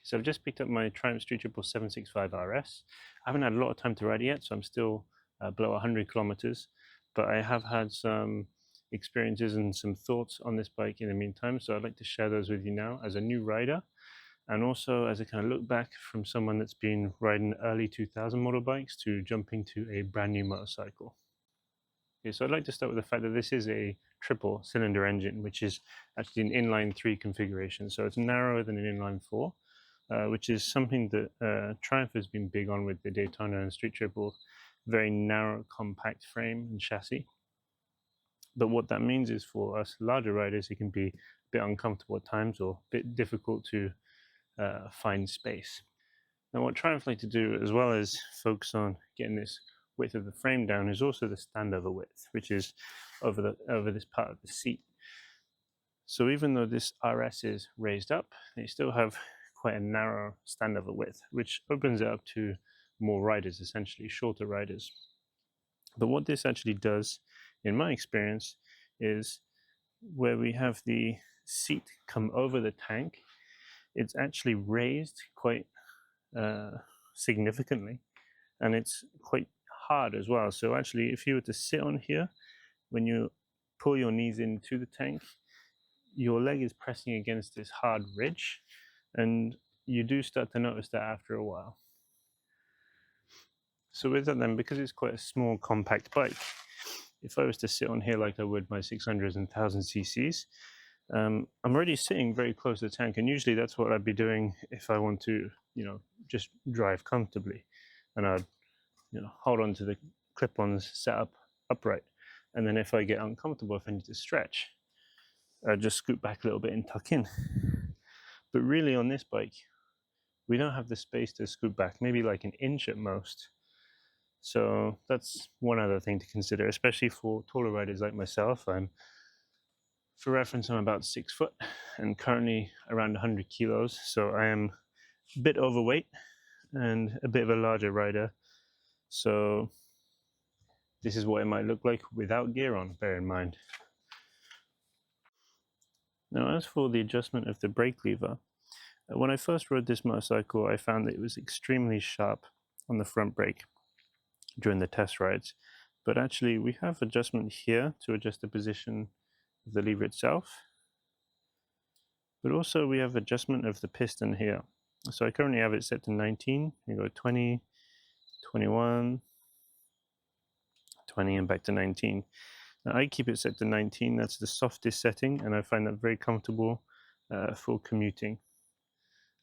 So I've just picked up my Triumph StreetTriple765RS. I haven't had a lot of time to ride it yet, so I'm still below 100 kilometers, but I have had some experiences and some thoughts on this bike in the meantime, so I'd like to share those with you now as a new rider, and also as a kind of look back from someone that's been riding early 2000 model bikes to jumping to a brand new motorcycle. Okay, so I'd like to start with the fact that this is a triple cylinder engine, which is actually an inline 3 configuration, so it's narrower than an inline 4. Which is something that Triumph has been big on with the Daytona and Street Triple, very narrow, compact frame and chassis. But what that means is for us larger riders, it can be a bit uncomfortable at times or a bit difficult to find space. Now, what Triumph like to do, as well as focus on getting this width of the frame down, is also the standover width, which is over this part of the seat. So even though this RS is raised up, they still have quite a narrow standover width, which opens it up to more riders, essentially shorter riders. But what this actually does, in my experience, is where we have the seat come over the tank, it's actually raised quite significantly, and it's quite hard as well. So actually, if you were to sit on here, when you pull your knees into the tank, your leg is pressing against this hard ridge, and you do start to notice that after a while. So with that then, because it's quite a small compact bike, if I was to sit on here like I would my 600s and 1000 cc's, I'm already sitting very close to the tank, and usually that's what I'd be doing if I want to, just drive comfortably, and I'd, hold on to the clip-ons set up upright, and then if I get uncomfortable, if I need to stretch, I'd just scoot back a little bit and tuck in. But really on this bike, we don't have the space to scoot back, maybe like an inch at most. So that's one other thing to consider, especially for taller riders like myself. For reference, I'm about 6 foot and currently around 100 kilos. So I am a bit overweight and a bit of a larger rider. So this is what it might look like without gear on, bear in mind. Now, as for the adjustment of the brake lever, when I first rode this motorcycle, I found that it was extremely sharp on the front brake during the test rides. But actually, we have adjustment here to adjust the position of the lever itself. But also we have adjustment of the piston here. So I currently have it set to 19. You go 20, 21, 20, and back to 19. Now I keep it set to 19. That's the softest setting, and I find that very comfortable for commuting.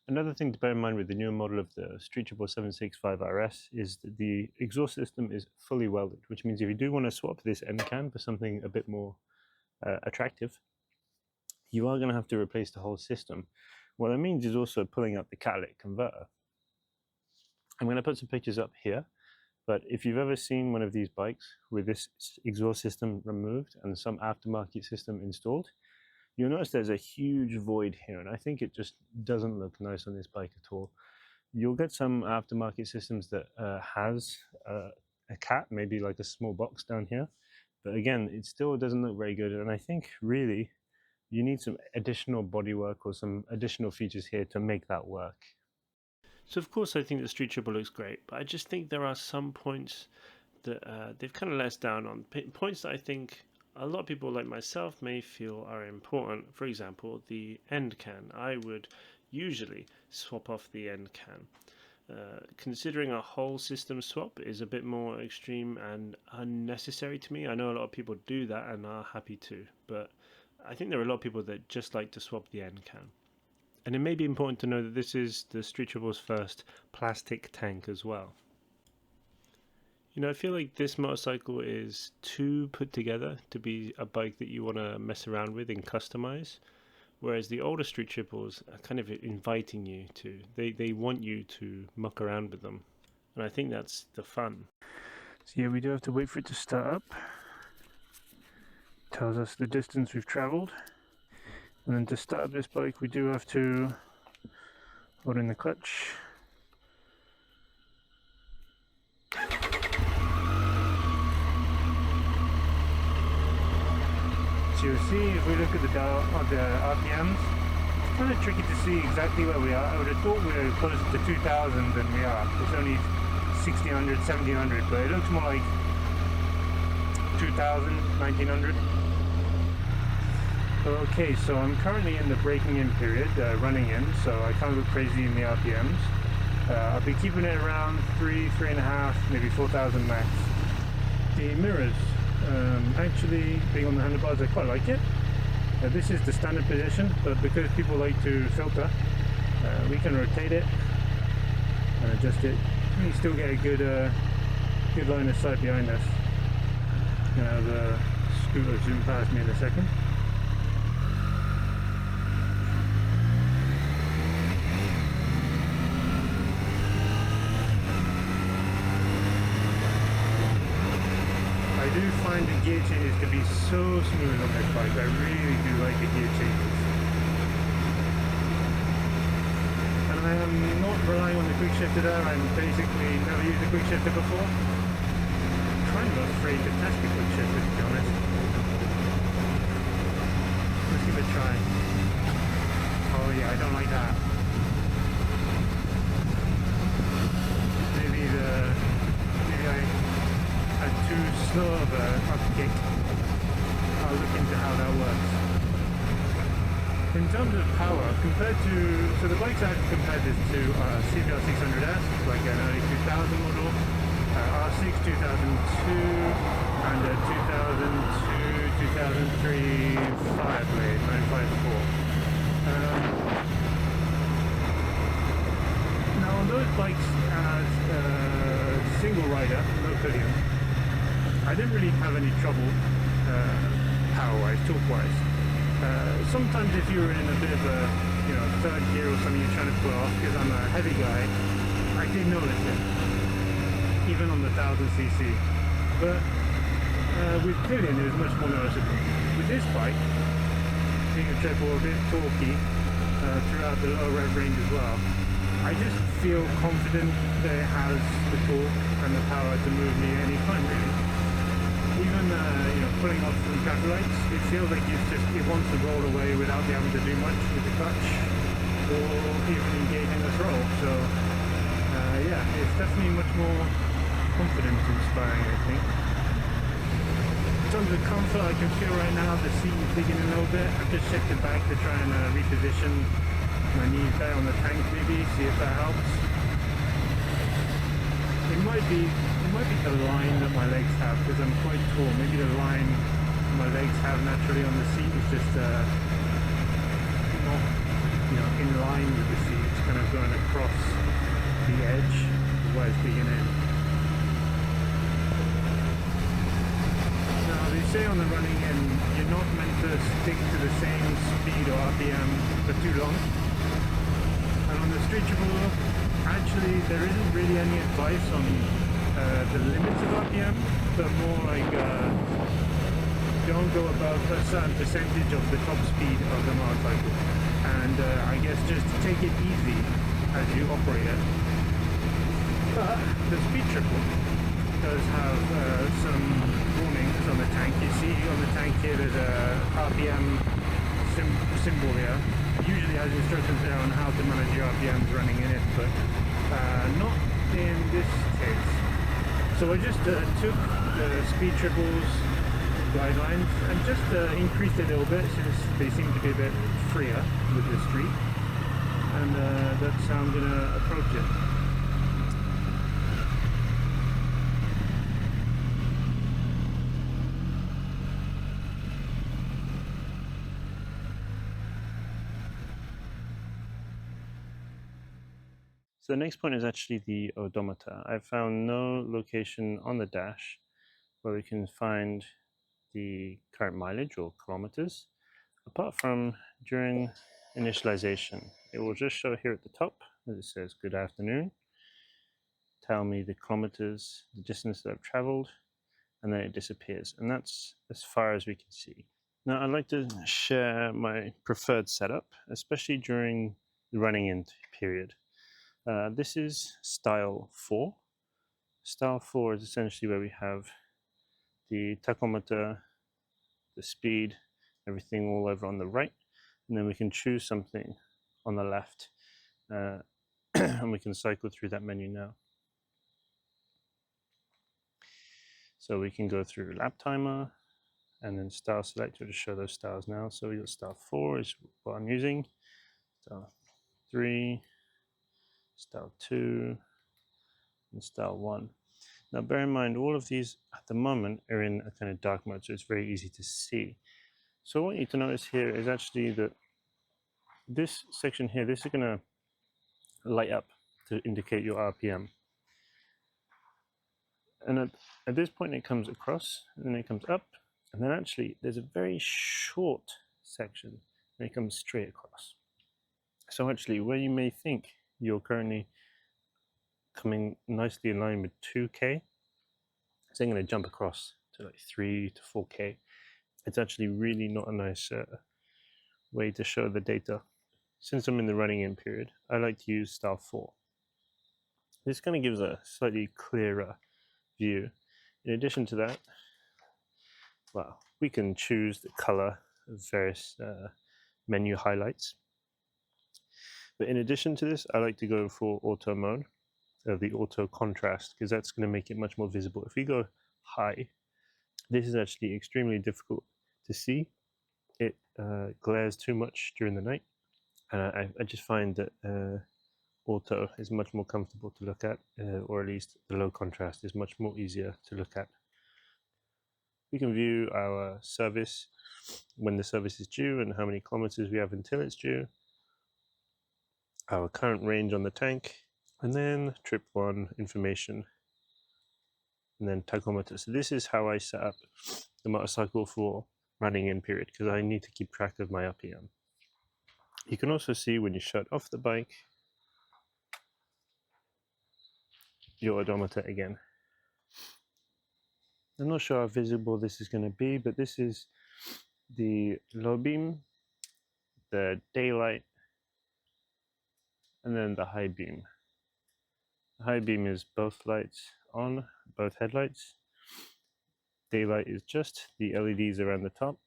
Another thing to bear in mind with the newer model of the StreetTriple765RS is that the exhaust system is fully welded, which means if you do want to swap this end can for something a bit more attractive, you are going to have to replace the whole system. What that means is also pulling out the catalytic converter. I'm going to put some pictures up here, but if you've ever seen one of these bikes with this exhaust system removed and some aftermarket system installed, you'll notice there's a huge void here, and I think it just doesn't look nice on this bike at all. You'll get some aftermarket systems that has a cat, maybe like a small box down here, but again, it still doesn't look very good, and I think really you need some additional bodywork or some additional features here to make that work. So of course I think the Street Triple looks great, but I just think there are some points that they've kind of let us down on, points that I think a lot of people like myself may feel are important. For example, the end can. I would usually swap off the end can. Considering a whole system swap is a bit more extreme and unnecessary to me. I know a lot of people do that and are happy to, but I think there are a lot of people that just like to swap the end can. And it may be important to know that this is the Street Triple's first plastic tank as well. I feel like this motorcycle is too put together to be a bike that you want to mess around with and customize, whereas the older Street Triples are kind of inviting you to. They want you to muck around with them, and I think that's the fun. So yeah, we do have to wait for it to start up. Tells us the distance we've traveled, and then to start up this bike we do have to hold in the clutch. So you'll see, if we look at the RPMs, kind of tricky to see exactly where we are. I would have thought we were closer to 2000 than we are. It's only 1600, 1700, but it looks more like 2000, 1900. Okay, so I'm currently in the braking in period, running in, so I can't go crazy in the RPMs. I'll be keeping it around 3.5, maybe 4,000 max. The mirrors, actually being on the handlebars, I quite like it. This is the standard position, but because people like to filter, we can rotate it and adjust it. You still get a good line of sight behind us. Now the scooter zoom past me in a second. I do find the gear changes to be so smooth on this bike. I really do like the gear changes. And I am not relying on the quick shifter there. I'm basically never used the quick shifter before. I'm kind of afraid to test the quick shifter, to be honest. Let's give it a try. Oh yeah, I don't like that. Maybe I had too slow of a up kick. I'll look into how that works. In terms of power, compared to, so the bikes I compared this to CBR600S, like an early 2000 model, R6 2002, and a 2002-2003 Fireblade 954. Now on those bikes as a single rider, no pillion, I didn't really have any trouble power-wise, torque-wise. Sometimes if you were in a bit of a third gear or something you're trying to pull off, because I'm a heavy guy, I did notice it, even on the 1000cc. But with pillion it was much more noticeable. With this bike, being a triple, a bit torquey throughout the low rev range as well, I just feel confident that it has the torque and the power to move me anytime really. Even pulling off from traffic lights, it feels like it wants to roll away without me having to do much with the clutch or even engaging the throttle. So yeah, it's definitely much more confidence inspiring, I think. In terms of comfort, I can feel right now the seat is digging a little bit. I've just shifted back to try and reposition my knees better on the tank, maybe see if that helps. It might be the line that my legs have, because I'm quite tall. Maybe the line my legs have naturally on the seat is just not in line with the seat. It's kind of going across the edge where it's digging in. Now they say on the running in you're not meant to stick to the same speed or RPM for too long. And on the StreetTriple, actually there isn't really any advice on the limits of RPM, but more like don't go above a certain percentage of the top speed of the motorcycle, and I guess just take it easy as you operate it. But the StreetTriple does have some warnings on the tank. You see on the tank here there's a RPM symbol here. It usually has instructions there on how to manage your RPMs running in it, but not in this case. So I just took the StreetTriple's guidelines and just increased it a little bit since they seem to be a bit freer with the street, and that's how I'm going to approach it. So the next point is actually the odometer. I found no location on the dash where we can find the current mileage or kilometers, apart from during initialization. It will just show here at the top, as it says, good afternoon, tell me the kilometers, the distance that I've traveled, and then it disappears. And that's as far as we can see. Now I'd like to share my preferred setup, especially during the running in period. This is style 4. Style 4 is essentially where we have the tachometer, the speed, everything all over on the right, and then we can choose something on the left, and we can cycle through that menu now. So we can go through lap timer and then style selector to show those styles now. So we got style 4 is what I'm using, style 3, style 2, and style 1. Now bear in mind, all of these at the moment are in a kind of dark mode, so it's very easy to see. So what I want you to notice here is actually that this section here, this is going to light up to indicate your RPM. And at this point it comes across, and then it comes up, and then actually there's a very short section, and it comes straight across. So actually, where you may think you're currently coming nicely in line with 2K, it's then going to jump across to like 3 to 4K. It's actually really not a nice way to show the data. Since I'm in the running in period, I like to use style 4. This kind of gives a slightly clearer view. In addition to that, well, we can choose the color of various menu highlights. But in addition to this, I like to go for auto mode, the auto contrast, because that's going to make it much more visible. If we go high, this is actually extremely difficult to see. It glares too much during the night, and I just find that auto is much more comfortable to look at, or at least the low contrast is much more easier to look at. We can view our service, when the service is due and how many kilometers we have until it's due, our current range on the tank, and then trip 1 information, and then tachometer. So this is how I set up the motorcycle for running in period, because I need to keep track of my RPM. You can also see when you shut off the bike, your odometer again. I'm not sure how visible this is going to be, but this is the low beam, the daylight, and then the high beam. The high beam is both lights on, both headlights. Daylight is just the LEDs around the top.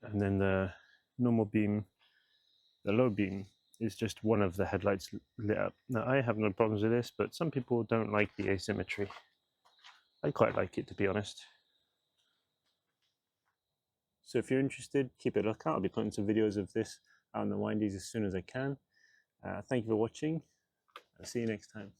And then the normal beam, the low beam, is just one of the headlights lit up. Now I have no problems with this, but some people don't like the asymmetry. I quite like it, to be honest. So if you're interested, keep a lookout. I'll be putting some videos of this out on the windies as soon as I can. Thank you for watching. I'll see you next time.